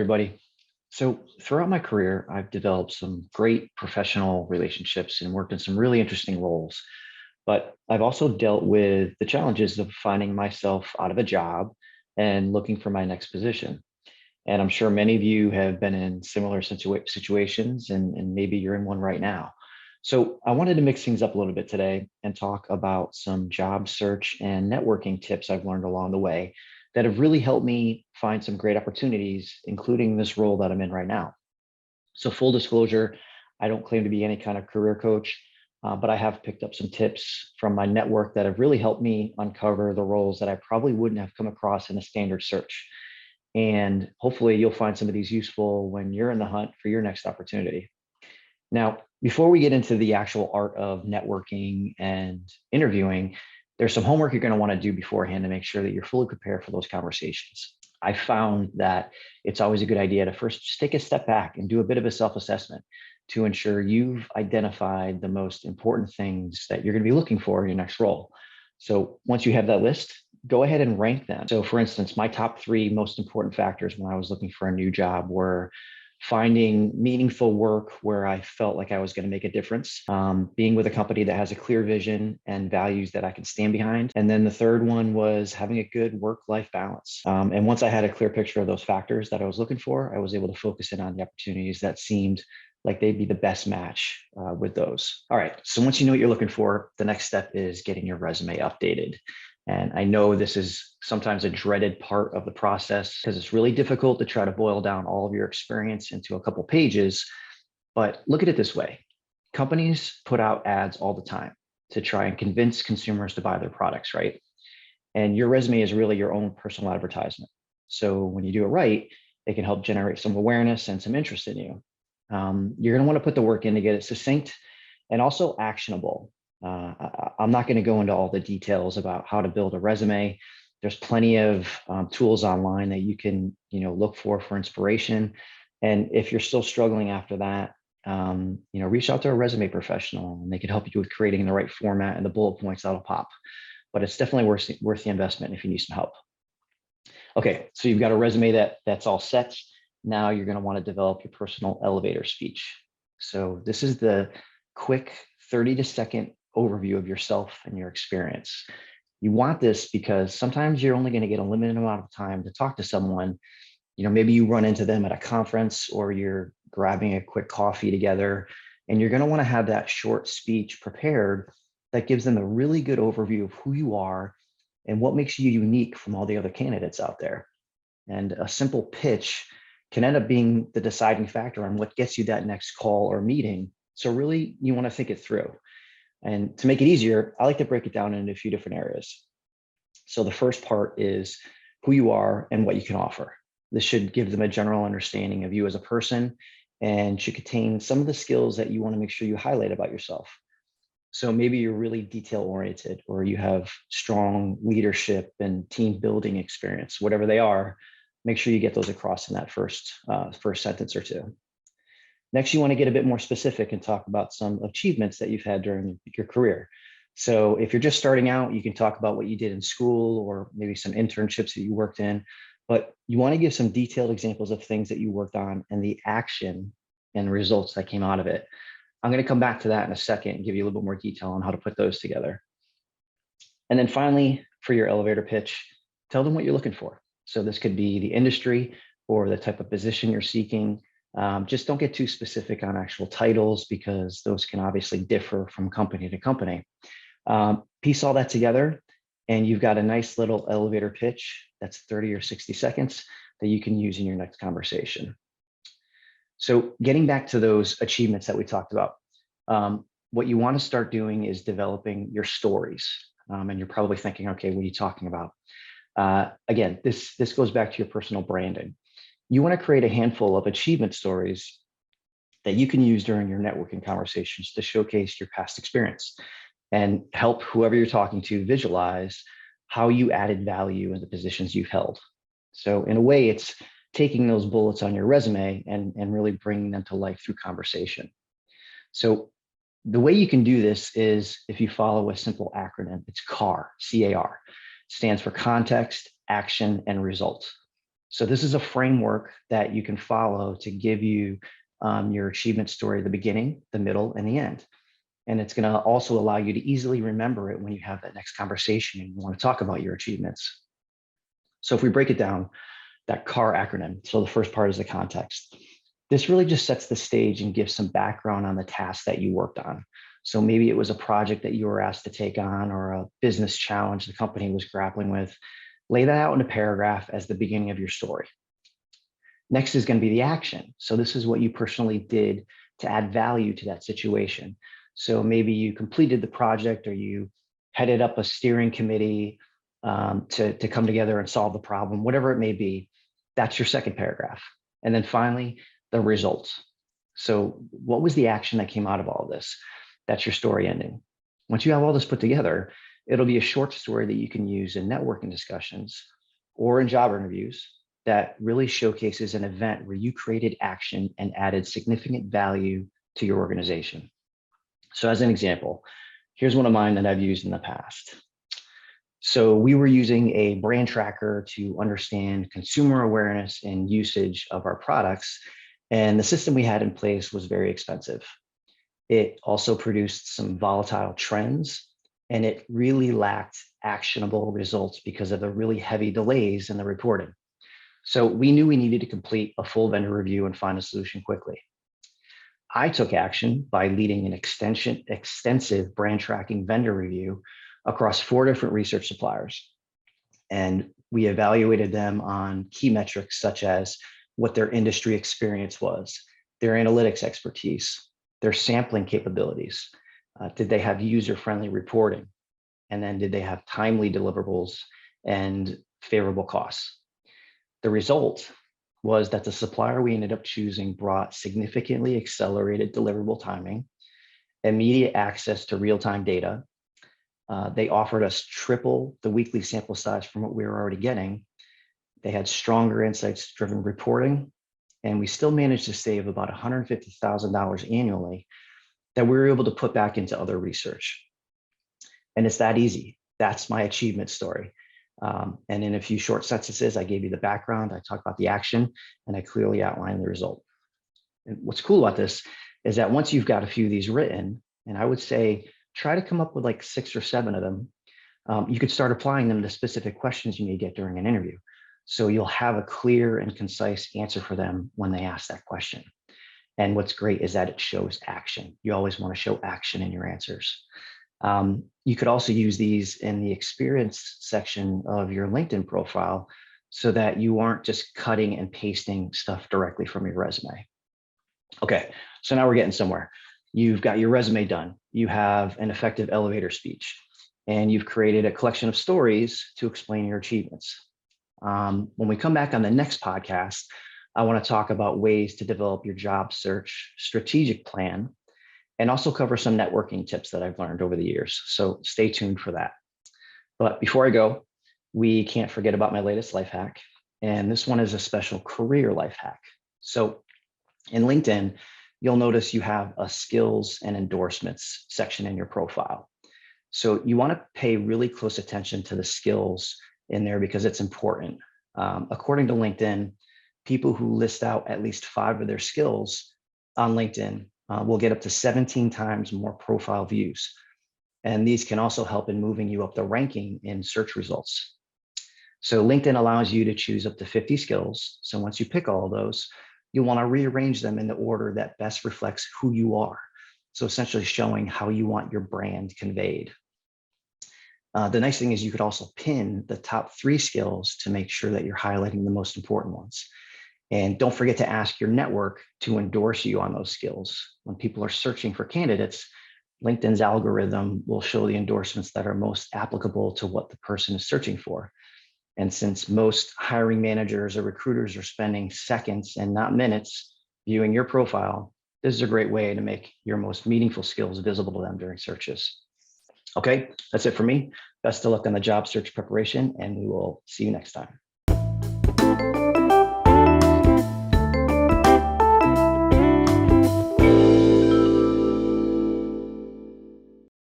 everybody. So throughout my career, I've developed some great professional relationships and worked in some really interesting roles. But I've also dealt with the challenges of finding myself out of a job and looking for my next position. And I'm sure many of you have been in similar situations, and maybe you're in one right now. So I wanted to mix things up a little bit today and talk about some job search and networking tips I've learned along the way that have really helped me find some great opportunities, including this role that I'm in right now. So full disclosure, I don't claim to be any kind of career coach, but I have picked up some tips from my network that have really helped me uncover the roles that I probably wouldn't have come across in a standard search. And hopefully you'll find some of these useful when you're in the hunt for your next opportunity. Now, before we get into the actual art of networking and interviewing, there's some homework you're going to want to do beforehand to make sure that you're fully prepared for those conversations. I found that it's always a good idea to first just take a step back and do a bit of a self-assessment to ensure you've identified the most important things that you're going to be looking for in your next role. So once you have that list, go ahead and rank them. So for instance, my top three most important factors when I was looking for a new job were finding meaningful work where I felt like I was going to make a difference, being with a company that has a clear vision and values that I can stand behind. And then the third one was having a good work-life balance. And once I had a clear picture of those factors that I was looking for, I was able to focus in on the opportunities that seemed like they'd be the best match with those. All right, so once you know what you're looking for, the next step is getting your resume updated. And I know this is sometimes a dreaded part of the process because it's really difficult to try to boil down all of your experience into a couple pages. But look at it this way. Companies put out ads all the time to try and convince consumers to buy their products, right? And your resume is really your own personal advertisement. So when you do it right, it can help generate some awareness and some interest in you. You're going to want to put the work in to get it succinct and also actionable. I'm not going to go into all the details about how to build a resume. There's plenty of tools online that you can, look for inspiration. And if you're still struggling after that, reach out to a resume professional and they can help you with creating the right format and the bullet points that'll pop. But it's definitely worth the investment if you need some help. Okay, so you've got a resume that's all set. Now you're going to want to develop your personal elevator speech. So this is the quick 30-second overview of yourself and your experience. You want this because sometimes you're only going to get a limited amount of time to talk to someone. Maybe you run into them at a conference or you're grabbing a quick coffee together, and you're going to want to have that short speech prepared that gives them a really good overview of who you are and what makes you unique from all the other candidates out there. And a simple pitch can end up being the deciding factor on what gets you that next call or meeting. So really, you want to think it through. And to make it easier, I like to break it down into a few different areas. So the first part is who you are and what you can offer. This should give them a general understanding of you as a person and should contain some of the skills that you want to make sure you highlight about yourself. So maybe you're really detail oriented or you have strong leadership and team building experience, whatever they are, make sure you get those across in that first sentence or two. Next, you want to get a bit more specific and talk about some achievements that you've had during your career. So if you're just starting out, you can talk about what you did in school or maybe some internships that you worked in, but you want to give some detailed examples of things that you worked on and the action and results that came out of it. I'm going to come back to that in a second and give you a little bit more detail on how to put those together. And then finally, for your elevator pitch, tell them what you're looking for. So this could be the industry or the type of position you're seeking. Just don't get too specific on actual titles because those can obviously differ from company to company. Piece all that together and you've got a nice little elevator pitch that's 30 or 60 seconds that you can use in your next conversation. So getting back to those achievements that we talked about, what you want to start doing is developing your stories. And you're probably thinking, okay, what are you talking about? Again, this goes back to your personal branding. You want to create a handful of achievement stories that you can use during your networking conversations to showcase your past experience and help whoever you're talking to visualize how you added value in the positions you've held. So in a way, it's taking those bullets on your resume and really bringing them to life through conversation. So the way you can do this is if you follow a simple acronym, it's CAR, C-A-R, stands for context, action, and result. So this is a framework that you can follow to give you your achievement story at the beginning, the middle, and the end. And it's going to also allow you to easily remember it when you have that next conversation and you want to talk about your achievements. So if we break it down, that CAR acronym, so the first part is the context. This really just sets the stage and gives some background on the task that you worked on. So maybe it was a project that you were asked to take on or a business challenge the company was grappling with. Lay that out in a paragraph as the beginning of your story. Next is going to be the action. So this is what you personally did to add value to that situation. So maybe you completed the project or you headed up a steering committee to come together and solve the problem, whatever it may be. That's your second paragraph. And then finally, the results. So what was the action that came out of all of this? That's your story ending. Once you have all this put together, it'll be a short story that you can use in networking discussions or in job interviews that really showcases an event where you created action and added significant value to your organization. So as an example, here's one of mine that I've used in the past. So we were using a brand tracker to understand consumer awareness and usage of our products. And the system we had in place was very expensive. It also produced some volatile trends, and it really lacked actionable results because of the really heavy delays in the reporting. So we knew we needed to complete a full vendor review and find a solution quickly. I took action by leading an extensive brand tracking vendor review across 4 different research suppliers. And we evaluated them on key metrics such as what their industry experience was, their analytics expertise, their sampling capabilities. Did they have user-friendly reporting? And then did they have timely deliverables and favorable costs? The result was that the supplier we ended up choosing brought significantly accelerated deliverable timing, immediate access to real-time data. They offered us triple the weekly sample size from what we were already getting. They had stronger insights-driven reporting, and we still managed to save about $150,000 annually that we were able to put back into other research. And it's that easy. That's my achievement story. And in a few short sentences, I gave you the background, I talked about the action, and I clearly outlined the result. And what's cool about this is that once you've got a few of these written, and I would say try to come up with like 6 or 7 of them, you could start applying them to specific questions you may get during an interview. So you'll have a clear and concise answer for them when they ask that question. And what's great is that it shows action. You always want to show action in your answers. You could also use these in the experience section of your LinkedIn profile so that you aren't just cutting and pasting stuff directly from your resume. Okay, so now we're getting somewhere. You've got your resume done. You have an effective elevator speech, and you've created a collection of stories to explain your achievements. When we come back on the next podcast, I want to talk about ways to develop your job search strategic plan and also cover some networking tips that I've learned over the years. So stay tuned for that. But before I go, we can't forget about my latest life hack. And this one is a special career life hack. So in LinkedIn, you'll notice you have a skills and endorsements section in your profile. So you want to pay really close attention to the skills in there because it's important. According to LinkedIn, people who list out at least 5 of their skills on LinkedIn will get up to 17 times more profile views. And these can also help in moving you up the ranking in search results. So LinkedIn allows you to choose up to 50 skills. So once you pick all of those, you'll want to rearrange them in the order that best reflects who you are. So essentially showing how you want your brand conveyed. The nice thing is you could also pin the top 3 skills to make sure that you're highlighting the most important ones. And don't forget to ask your network to endorse you on those skills. When people are searching for candidates, LinkedIn's algorithm will show the endorsements that are most applicable to what the person is searching for. And since most hiring managers or recruiters are spending seconds and not minutes viewing your profile, this is a great way to make your most meaningful skills visible to them during searches. Okay, that's it for me. Best of luck on the job search preparation, and we will see you next time.